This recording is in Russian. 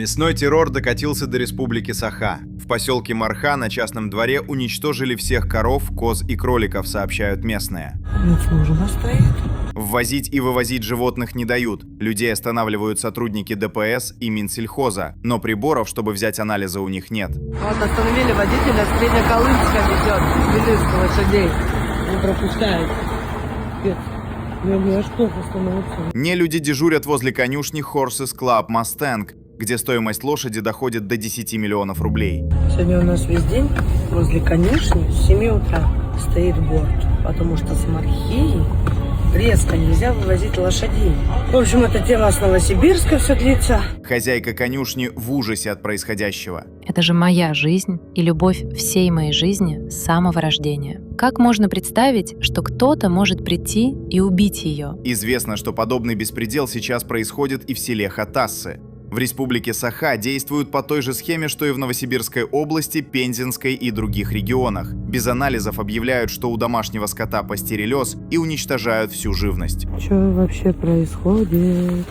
Мясной террор докатился до республики Саха. В поселке Марха на частном дворе уничтожили всех коров, коз и кроликов, сообщают местные. Служба стоит. Ввозить и вывозить животных не дают. Людей останавливают сотрудники ДПС и Минсельхоза, но приборов, чтобы взять анализы, у них нет. Вот остановили водителя, Среднеколымска ведет, Белинска лошадей. Не пропускает. Я аж плохо становится. Нелюди дежурят возле конюшни Horses Club Mustang, где стоимость лошади доходит до 10 миллионов рублей. Сегодня у нас весь день возле конюшни с 7 утра стоит борт, потому что с Мархии резко нельзя вывозить лошадей. В общем, эта тема с Новосибирска все длится. Хозяйка конюшни в ужасе от происходящего. Это же моя жизнь и любовь всей моей жизни с самого рождения. Как можно представить, что кто-то может прийти и убить ее? Известно, что подобный беспредел сейчас происходит и в селе Хатассы. В республике Саха действуют по той же схеме, что и в Новосибирской области, Пензенской и других регионах. Без анализов объявляют, что у домашнего скота пастереллез, и уничтожают всю живность. Что вообще происходит?